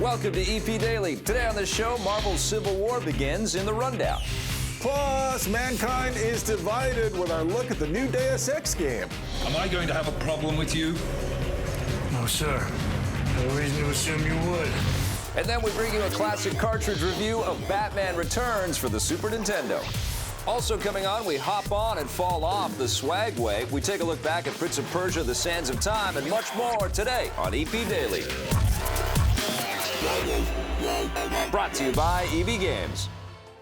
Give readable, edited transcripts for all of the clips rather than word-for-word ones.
Welcome to EP Daily. Today on the show, Marvel's Civil War begins in the rundown. Plus, mankind is divided with our look at the new Deus Ex game. Am I going to have a problem with you? No, sir. No reason to assume you would. And then we bring you a classic cartridge review of Batman Returns for the Super Nintendo. Also coming on, we hop on and fall off the Swagway. We take a look back at Prince of Persia, The Sands of Time, and much more today on EP Daily. Brought to you by EB Games.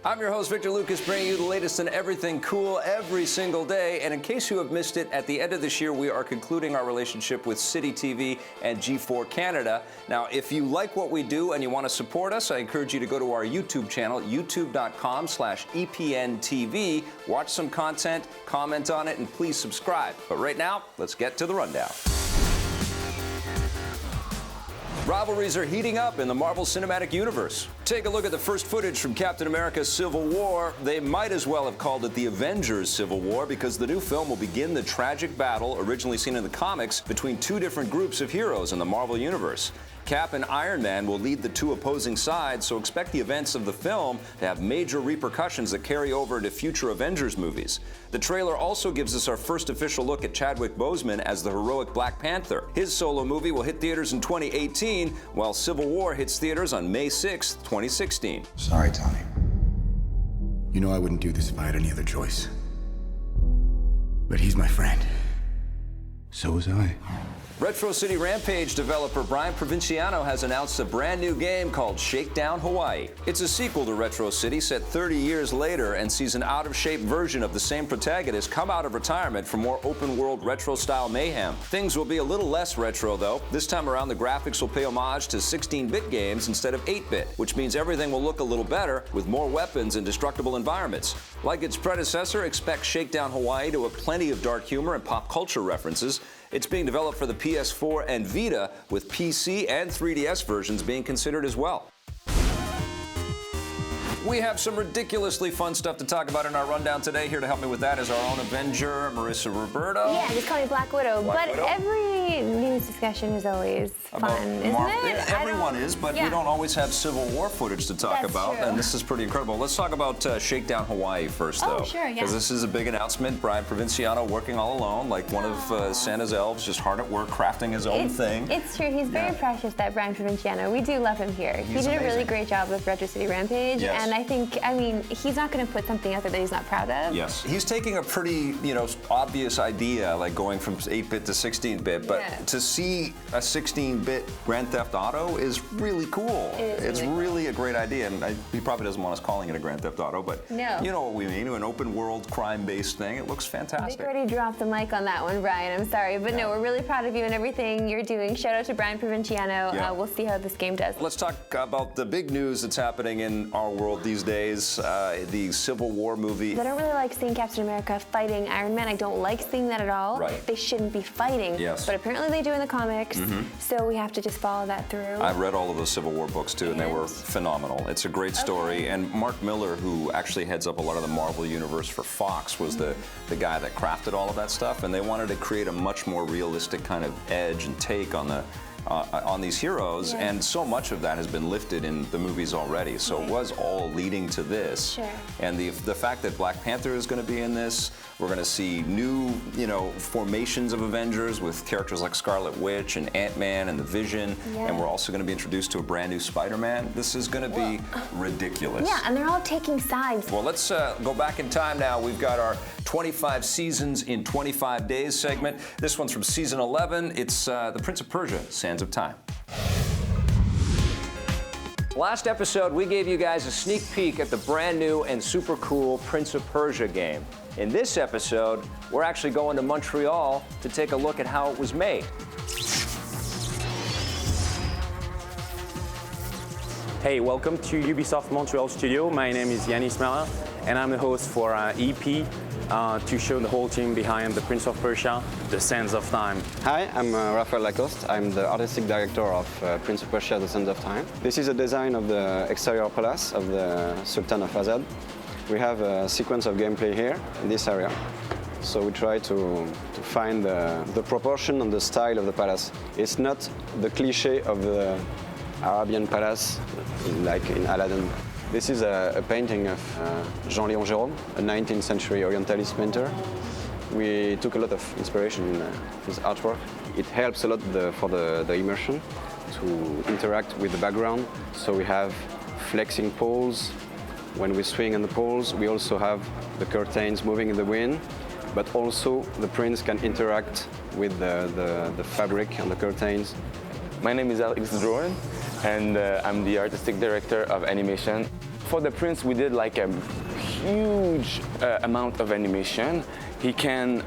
I'm your host, Victor Lucas, bringing you the latest in everything cool every single day. And in case you have missed it, at the end of this year, we are concluding our relationship with City TV and G4 Canada. Now, if you like what we do and you want to support us, I encourage you to go to our YouTube channel, youtube.com/EPNTV. Watch some content, comment on it, and please subscribe. But right now, let's get to the rundown. Rivalries are heating up in the Marvel Cinematic Universe. Take a look at the first footage from Captain America Civil War. They might as well have called it the Avengers Civil War because the new film will begin the tragic battle originally seen in the comics between two different groups of heroes in the Marvel Universe. Cap and Iron Man will lead the two opposing sides, so expect the events of the film to have major repercussions that carry over into future Avengers movies. The trailer also gives us our first official look at Chadwick Boseman as the heroic Black Panther. His solo movie will hit theaters in 2018, while Civil War hits theaters on May 6, 2016. Sorry, Tony. You know I wouldn't do this if I had any other choice. But he's my friend. So was I. Retro City Rampage developer Brian Provinciano has announced a brand new game called Shakedown Hawaii. It's a sequel to Retro City set 30 years later and sees an out-of-shape version of the same protagonist come out of retirement for more open-world retro-style mayhem. Things will be a little less retro, though. This time around, the graphics will pay homage to 16-bit games instead of 8-bit, which means everything will look a little better with more weapons and destructible environments. Like its predecessor, expect Shakedown Hawaii to have plenty of dark humor and pop culture references. It's being developed for the PS4 and Vita, with PC and 3DS versions being considered as well. We have some ridiculously fun stuff to talk about in our rundown today. Here to help me with that is our own Avenger, Marissa Roberto. Yeah, just call me Black Widow. Widow. Every news discussion is always fun, isn't it? Everyone is, but we don't always have Civil War footage to talk about, true. and this is pretty incredible. Let's talk about Shakedown Hawaii first, though. Oh, sure, yeah. Because this is a big announcement. Brian Provinciano working all alone, like one of Santa's elves, just hard at work crafting his own thing. It's true. He's very precious, that Brian Provinciano. We do love him here. He did a really great job with Retro City Rampage, and I mean, he's not going to put something out there that he's not proud of. Yes. He's taking a pretty, obvious idea, like going from 8-bit to 16-bit, but to see a 16-bit Grand Theft Auto is really cool. It's really a great idea, and he probably doesn't want us calling it a Grand Theft Auto, but you know what we mean, an open-world crime-based thing. It looks fantastic. They already dropped the mic on that one, Brian. I'm sorry, but no, we're really proud of you and everything you're doing. Shout out to Brian Provinciano. We'll see how this game does. Let's talk about the big news that's happening in our world these days. The Civil War movie. I don't really like seeing Captain America fighting Iron Man. I don't like seeing that at all. Right. They shouldn't be fighting. Yes. But apparently they do in the comics, so we have to just follow that through. I've read all of those Civil War books too, and they were phenomenal. It's a great story, and Mark Miller, who actually heads up a lot of the Marvel Universe for Fox, was the guy that crafted all of that stuff, and they wanted to create a much more realistic kind of edge and take on these heroes, and so much of that has been lifted in the movies already. So it was all leading to this. Sure. And the fact that Black Panther is going to be in this, we're going to see new, formations of Avengers with characters like Scarlet Witch and Ant-Man and the Vision, and we're also going to be introduced to a brand new Spider-Man. This is going to be ridiculous. Yeah, and they're all taking sides. Well, let's go back in time now. We've got our 25 seasons in 25 days segment. This one's from season 11. It's the Prince of Persia, Sands of Time. Last episode, we gave you guys a sneak peek at the brand new and super cool Prince of Persia game. In this episode, we're actually going to Montreal to take a look at how it was made. Hey, welcome to Ubisoft Montreal studio. My name is Yanis Mara, and I'm the host for EP to show the whole team behind the Prince of Persia, The Sands of Time. Hi, I'm Raphael Lacoste. I'm the artistic director of Prince of Persia, The Sands of Time. This is a design of the exterior palace of the Sultan of Azad. We have a sequence of gameplay here in this area. So we try to find the proportion and the style of the palace. It's not the cliche of the Arabian palace, like in Aladdin. This is a painting of Jean-Léon Gérôme, a 19th century Orientalist painter. We took a lot of inspiration in his artwork. It helps a lot for the immersion to interact with the background. So we have flexing poles. When we swing on the poles, we also have the curtains moving in the wind, but also the prince can interact with the fabric and the curtains. My name is Alex Drouin, and I'm the artistic director of animation. For the prince, we did like a huge amount of animation. He can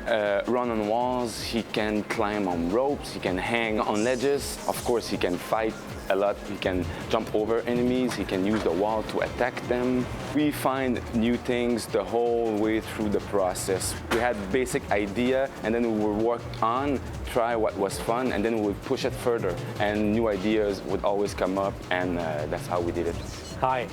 run on walls, he can climb on ropes, he can hang on ledges. Of course, he can fight a lot. He can jump over enemies, he can use the wall to attack them. We find new things the whole way through the process. We had basic idea, and then we would work on, try what was fun, and then we would push it further. And new ideas would always come up, and that's how we did it. Hi,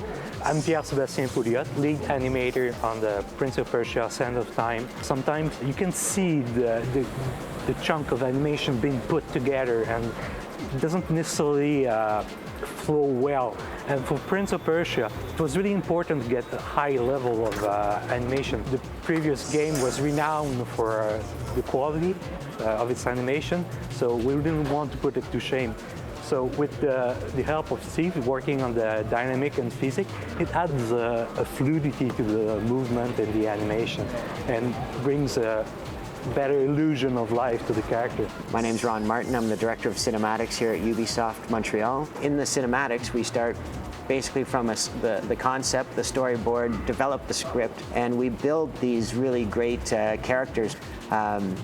I'm Pierre-Sébastien Pouliot, lead animator on the Prince of Persia: Sands of Time. Sometimes you can see the chunk of animation being put together, and it doesn't necessarily flow well. And for Prince of Persia, it was really important to get a high level of animation. The previous game was renowned for the quality of its animation, so we didn't want to put it to shame. So with the help of Steve working on the dynamic and physics, it adds a fluidity to the movement and the animation and brings a better illusion of life to the character. My name's Ron Martin. I'm the director of cinematics here at Ubisoft Montreal. In the cinematics, we start basically from the concept, the storyboard, develop the script, and we build these really great characters.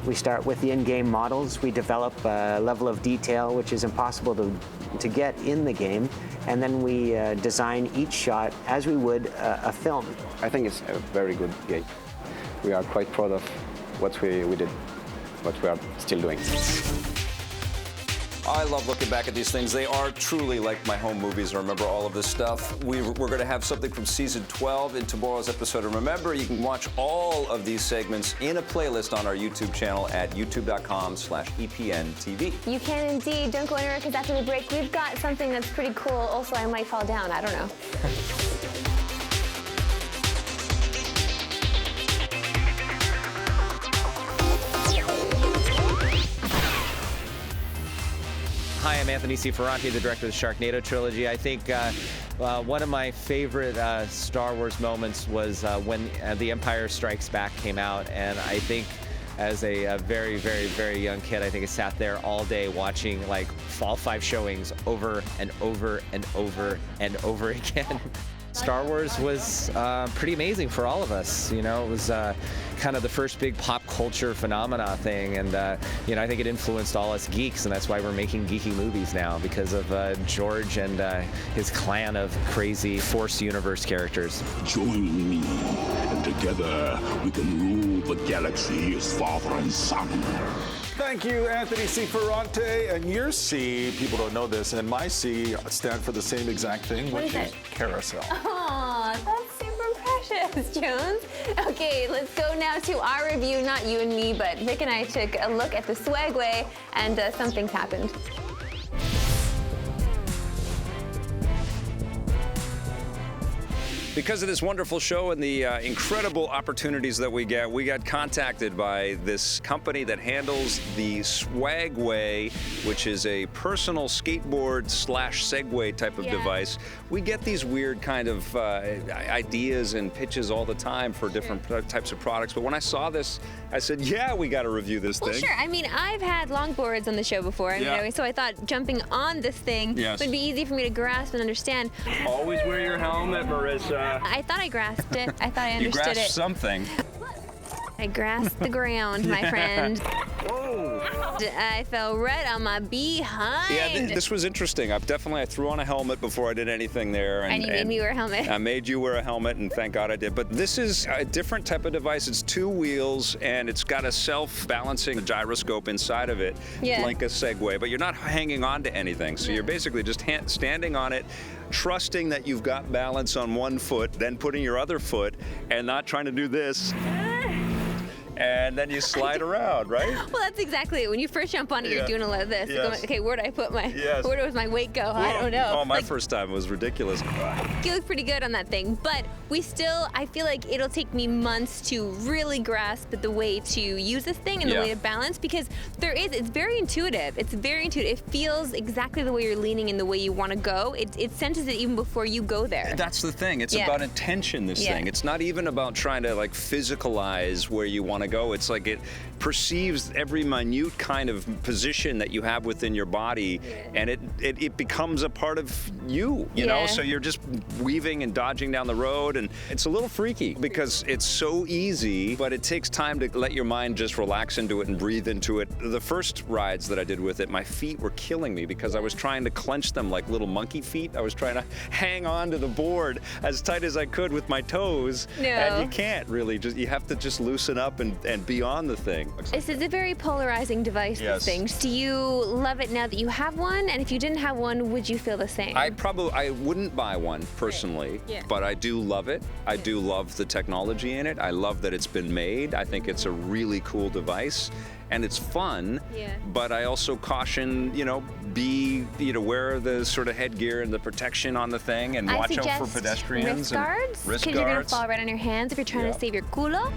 We start with the in-game models. We develop a level of detail which is impossible to get in the game, and then we design each shot as we would a film. I think it's a very good game. We are quite proud of what we did, what we are still doing. I love looking back at these things. They are truly like my home movies. I remember all of this stuff. We're going to have something from season 12 in tomorrow's episode. And remember, you can watch all of these segments in a playlist on our YouTube channel at youtube.com/EPNTV. You can indeed. Don't go anywhere, because after the break, we've got something that's pretty cool. Also, I might fall down. I don't know. Hi, I'm Anthony C. Ferranti, the director of the Sharknado trilogy. I think one of my favorite Star Wars moments was when The Empire Strikes Back came out, and I think as a very, very, very young kid, I think I sat there all day watching like all 5 showings over and over and over and over again. Star Wars was pretty amazing for all of us. You know, it was kind of the first big pop culture phenomena thing, and you know, I think it influenced all us geeks, and that's why we're making geeky movies now, because of George and his clan of crazy Force universe characters. Join me, and together we can rule the galaxy as father and son. Thank you, Anthony C. Ferrante. And your C, people don't know this, and my C stand for the same exact thing, which is carousel. Aw, that's super precious, Jones. Okay, let's go now to our review. Not you and me, but Vic and I took a look at the Swagway, and something's happened. Because of this wonderful show and the incredible opportunities that we got contacted by this company that handles the Swagway, which is a personal skateboard / Segway type of device. We get these weird kind of ideas and pitches all the time for different types of products. But when I saw this, I said, yeah, we got to review this thing. Well, sure. I mean, I've had longboards on the show before, so I thought jumping on this thing would be easy for me to grasp and understand. Always wear your helmet, Marissa. I thought I grasped it. I thought I understood you grasped something. I grasped the ground, my friend. I fell right on my behind. Yeah, this was interesting. I threw on a helmet before I did anything there. And you made me wear a helmet. I made you wear a helmet, and thank God I did. But this is a different type of device. It's 2 wheels, and it's got a self-balancing gyroscope inside of it, like a Segway. But you're not hanging on to anything. So you're basically just standing on it, trusting that you've got balance on one foot, then putting your other foot, and not trying to do this. and then you slide around, right? Well, that's exactly it. When you first jump on it, you're doing a lot of this. Yes. Going, okay, where do I put my, Yes. where does my weight go? I don't know. Oh, my first time was ridiculous. You look pretty good on that thing, but I feel like it'll take me months to really grasp the way to use this thing and the way to balance, because it's very intuitive. It's very intuitive. It feels exactly the way you're leaning and the way you want to go. It senses it even before you go there. That's the thing. It's about intention, this thing. It's not even about trying to like physicalize where you want to go. It's like it perceives every minute kind of position that you have within your body, and it becomes a part of you know? So you're just weaving and dodging down the road, and it's a little freaky because it's so easy, but it takes time to let your mind just relax into it and breathe into it. The first rides that I did with it, my feet were killing me because I was trying to clench them like little monkey feet. I was trying to hang on to the board as tight as I could with my toes, and you can't really. You have to just loosen up and be on the thing. This is a very polarizing device, this thing. Do you love it now that you have one? And if you didn't have one, would you feel the same? I wouldn't buy one personally, but I do love it. I do love the technology in it. I love that it's been made. I think it's a really cool device. And it's fun, but I also caution, wear the sort of headgear and the protection on the thing, and watch out for pedestrians. Wrist guards, because you're gonna fall right on your hands if you're trying to save your culo.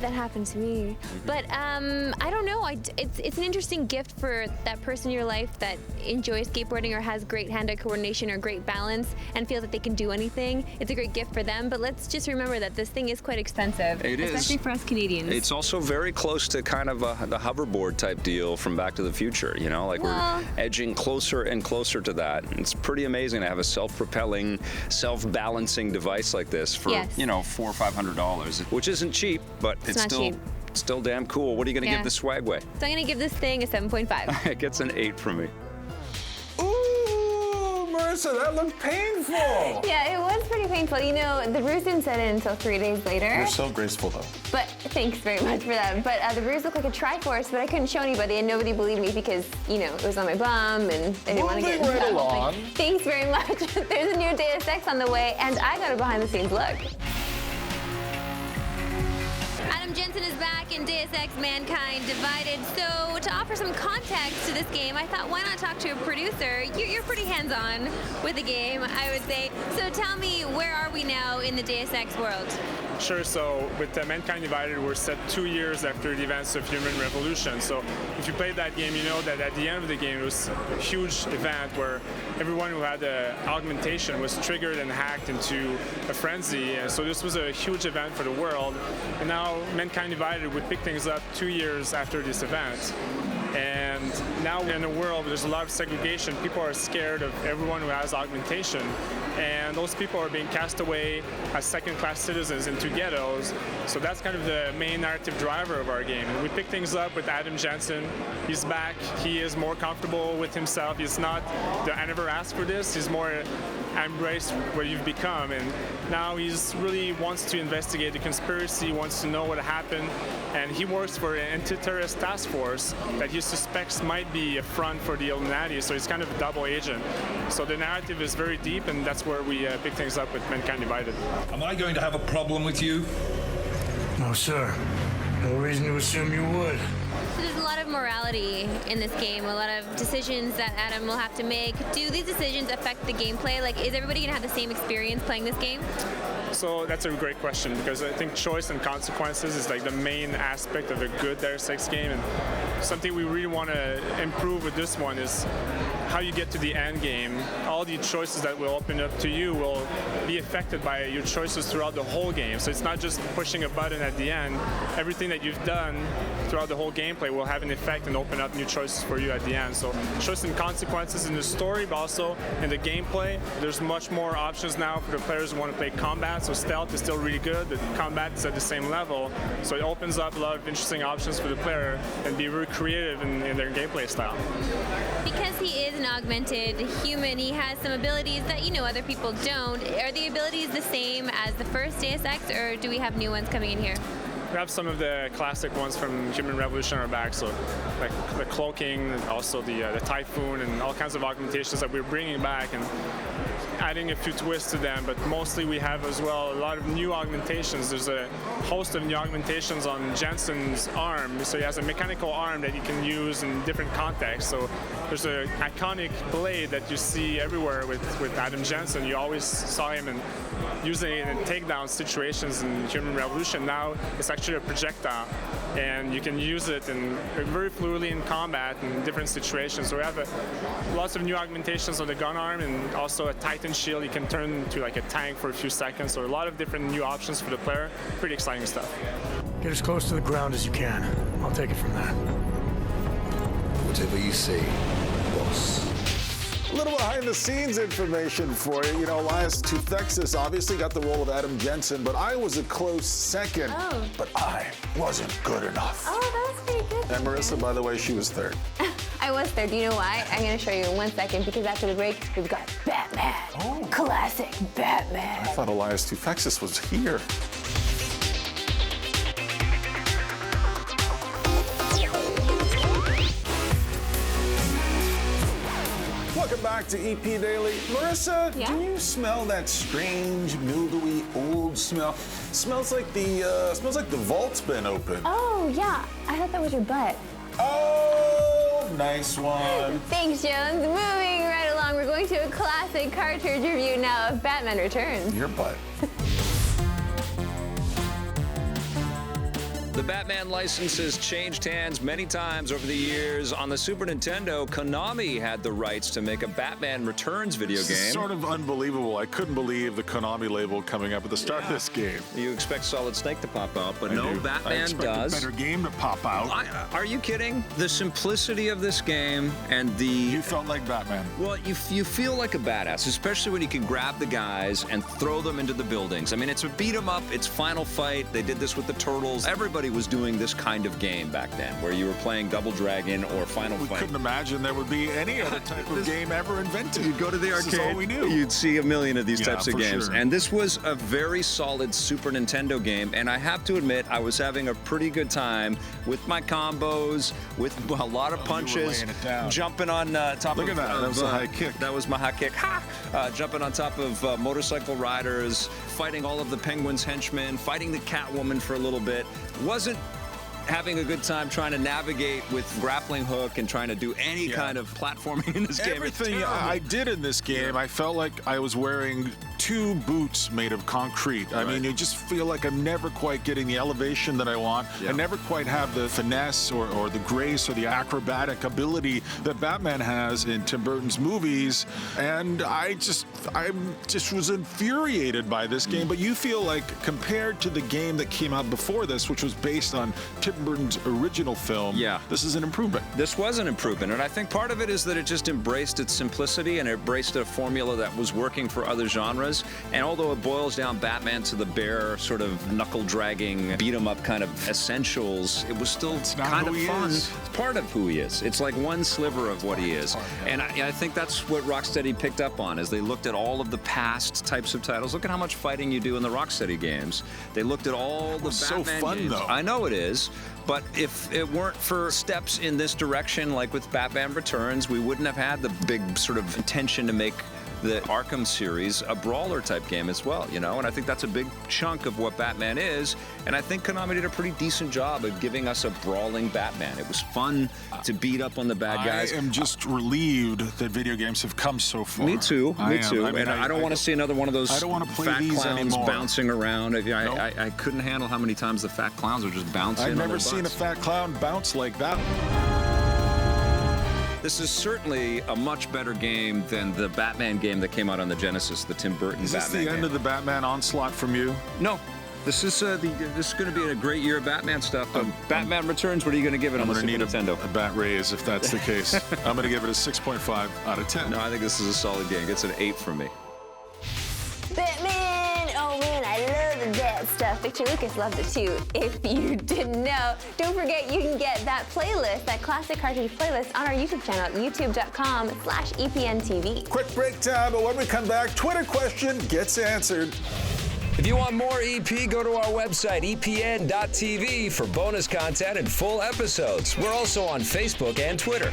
That happened to me. But I don't know. It's an interesting gift for that person in your life that enjoys skateboarding or has great hand-eye coordination or great balance and feels that they can do anything. It's a great gift for them. But let's just remember that this thing is quite expensive, especially for us Canadians. It's also very close to kind of the hoverboard type deal from Back to the Future. We're edging closer and closer to that. And it's pretty amazing to have a self-propelling, self-balancing device like this for $400 or $500, which isn't cheap, but it's still damn cool. What are you going to give the Swagway? So I'm going to give this thing a 7.5. It gets an 8 from me. Ooh, Marissa, that looked painful. Yeah, it was pretty painful. The bruise didn't set in until 3 days later. You're so graceful, though. But thanks very much for that. But the bruise looked like a Triforce, but I couldn't show anybody, and nobody believed me because, it was on my bum, and they didn't want to get right along. Thanks very much. There's a new Deus Ex on the way, and I got a behind-the-scenes look. Jensen is back in Deus Ex Mankind Divided. So to offer some context to this game, I thought, why not talk to a producer? You're pretty hands-on with the game, I would say. So tell me, where are we now in the Deus Ex world? Sure, so with Mankind Divided, we're set 2 years after the events of Human Revolution. So if you played that game, you know that at the end of the game, it was a huge event where everyone who had the augmentation was triggered and hacked into a frenzy. And so this was a huge event for the world. And now Mankind Divided would pick things up 2 years after this event. And now in a world where there's a lot of segregation, people are scared of everyone who has augmentation. And those people are being cast away as second-class citizens into ghettos. So that's kind of the main narrative driver of our game. We pick things up with Adam Jensen. He's back. He is more comfortable with himself. He's not, I never asked for this. He's more embrace what you've become. And now he's really wants to investigate the conspiracy, wants to know what happened. And he works for an anti-terrorist task force that he suspects might be a front for the Illuminati, so he's kind of a double agent. So the narrative is very deep, and that's where we pick things up with Mankind Divided. Am I going to have a problem with you? No, sir. No reason to assume you would. So there's a lot of morality in this game, a lot of decisions that Adam will have to make. Do these decisions affect the gameplay? Like, is everybody going to have the same experience playing this game? So that's a great question, because I think choice and consequences is like the main aspect of a good Deus Ex game, and something we really want to improve with this one is how you get to the end game. All the choices that will open up to you will be affected by your choices throughout the whole game. So it's not just pushing a button at the end. Everything that you've done throughout the whole gameplay will have an effect and open up new choices for you at the end. So choice and consequences in the story, but also in the gameplay. There's much more options now for the players who want to play combat. So stealth is still really good, but combat is at the same level. So it opens up a lot of interesting options for the player and be very creative in their gameplay style. Because he is an augmented human, he has some abilities that other people don't. Are the abilities the same as the first Deus Ex, or do we have new ones coming in here? We have some of the classic ones from Human Revolution on our back, so like the cloaking, and also the typhoon, and all kinds of augmentations that we're bringing back. And adding a few twists to them, but mostly we have as well a lot of new augmentations. There's a host of new augmentations on Jensen's arm. So he has a mechanical arm that you can use in different contexts. So there's an iconic blade that you see everywhere with Adam Jensen. You always saw him using it in takedown situations in Human Revolution. Now it's actually a projectile, and you can use it very fluidly in combat in different situations. So we have lots of new augmentations on the gun arm, and also a Titan shield you can turn into like a tank for a few seconds. So a lot of different new options for the player. Pretty exciting stuff. Get as close to the ground as you can. I'll take it from there. Whatever you say, boss. A little behind-the-scenes information for you. You know, Elias Tufexis obviously got the role of Adam Jensen, but I was a close second. Oh. But I wasn't good enough. Oh, that was pretty good. And Marissa, by the way, she was third. I was third. Do you know why? I'm going to show you in 1 second, because after the break, we've got Batman. Oh. Classic Batman. I thought Elias Tufexis was here. Welcome back to EP Daily. Marissa, Yeah? do you smell that strange, mildewy, old smell? Smells like the vault's been opened. Oh, yeah. I thought that was your butt. Oh, nice one. Thanks, Jones. Moving right along, we're going to a classic cartridge review now of Batman Returns. Your butt. The Batman license has changed hands many times over the years. On the Super Nintendo, Konami had the rights to make a Batman Returns video game. This is sort of unbelievable. I couldn't believe the Konami label coming up at the start of this game. You expect Solid Snake to pop out, but no, I Batman expect does. a better game to pop out. Are you kidding? The simplicity of this game and the... You felt like Batman. Well, you feel like a badass, especially when you can grab the guys and throw them into the buildings. I mean, it's a beat 'em up. It's Final Fight. They did this with the Turtles. Everybody was doing this kind of game back then, where you were playing Double Dragon or Final Fight. We couldn't imagine there would be any other type of game ever invented. You'd go to the This arcade, is all we knew. you'd see a million of these types of for games. sure. And this was a very solid Super Nintendo game, and I have to admit, I was having a pretty good time with my combos, with a lot of punches, laying it down. jumping on top Look of... at that, that was a high kick. That was my high kick. Ha! Jumping on top of motorcycle riders, fighting all of the Penguin's henchmen, fighting the Catwoman for a little bit. Wasn't having a good time trying to navigate with grappling hook and trying to do any kind of platforming in this game. Everything I did in this game, I felt like I was wearing 2 boots made of concrete. I mean, you just feel like I'm never quite getting the elevation that I want. I never quite have the finesse or the grace or the acrobatic ability that Batman has in Tim Burton's movies. And I just was infuriated by this game. But you feel like, compared to the game that came out before this, which was based on Tim Burton's original film, this is an improvement. This was an improvement, and I think part of it is that it just embraced its simplicity and it embraced a formula that was working for other genres. And although it boils down Batman to the bare sort of knuckle-dragging, beat-em-up kind of essentials, it was still kind of fun. It's part of who he is. It's like one sliver of what he is. And I think that's what Rocksteady picked up on, as they looked at all of the past types of titles. Look at how much fighting you do in the Rocksteady games. They looked at all the Batman so fun, games. though. I know it is. But if it weren't for steps in this direction, like with Batman Returns, we wouldn't have had the big sort of intention to make the Arkham series a brawler type game as well, you know? And I think that's a big chunk of what Batman is. And I think Konami did a pretty decent job of giving us a brawling Batman. It was fun to beat up on the bad guys. I am just relieved that video games have come so far. Me too. I mean, and I don't want to see another one of those I don't want to play fat these clowns anymore. bouncing around. I couldn't handle how many times the fat clowns were just bouncing. I've on never their seen a butts. fat clown bounce like that. This is certainly a much better game than the Batman game that came out on the Genesis, the Tim Burton Is this Batman the end game. of the Batman onslaught from you? No. This is going to be a great year of Batman stuff. Batman Returns, what are you going to give it on the Super Nintendo? A bat raise if that's the case. I'm going to give it a 6.5 out of 10. No, I think this is a solid game. It gets an 8 from me. Batman! Oh man, I love that stuff. Victor Lucas loves it too, if you didn't know. Don't forget you can get that playlist, that classic cartridge playlist, on our YouTube channel, youtube.com/EPNTV. Quick break time, but when we come back, Twitter question gets answered. If you want more EP, go to our website, epn.tv, for bonus content and full episodes. We're also on Facebook and Twitter.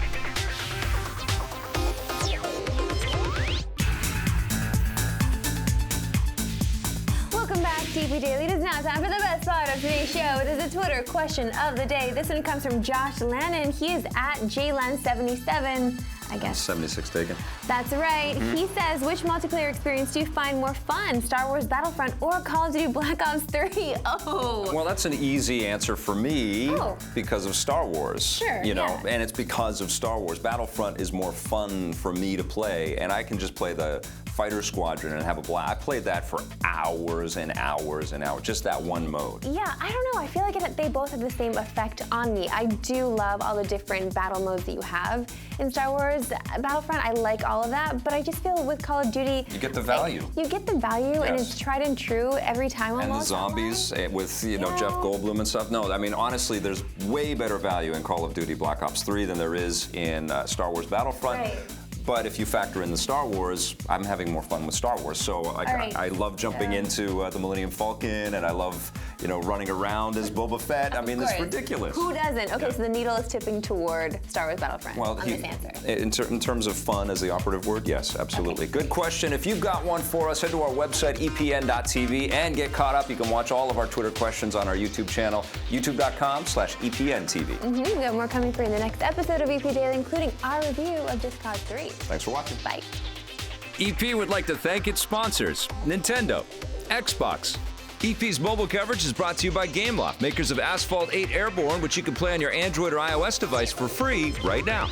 EP Daily. It is now time for the best part of today's show. It is a Twitter question of the day. This one comes from Josh Lannon. He is at JLan77, I guess. 76 taken. That's right. He says, which multiplayer experience do you find more fun, Star Wars Battlefront or Call of Duty Black Ops 3? Oh. Well, that's an easy answer for me because of Star Wars. Sure, you know, and it's because of Star Wars. Battlefront is more fun for me to play, and I can just play the Fighter Squadron and have a blast. I played that for hours and hours and hours, just that one mode. Yeah, I don't know. I feel like they both have the same effect on me. I do love all the different battle modes that you have in Star Wars Battlefront. I like all of that, but I just feel with Call of Duty, you get the value. You get the value, and it's tried and true every time almost. And the zombies with, you know, Jeff Goldblum and stuff. No, I mean, honestly, there's way better value in Call of Duty Black Ops 3 than there is in Star Wars Battlefront. Right. But if you factor in the Star Wars, I'm having more fun with Star Wars. So I love jumping into the Millennium Falcon, and I love, you know, running around as Boba Fett. I mean, it's ridiculous. Who doesn't? Okay, so the needle is tipping toward Star Wars Battlefront on this answer. In terms of fun as the operative word, yes, absolutely. Okay. Good question. If you've got one for us, head to our website, epn.tv, and get caught up. You can watch all of our Twitter questions on our YouTube channel, youtube.com/EPNTV. We have more coming for you in the next episode of EP Daily, including our review of Just Cause 3. Thanks for watching. Bye. EP would like to thank its sponsors, Nintendo, Xbox. EP's mobile coverage is brought to you by Gameloft, makers of Asphalt 8 Airborne, which you can play on your Android or iOS device for free right now.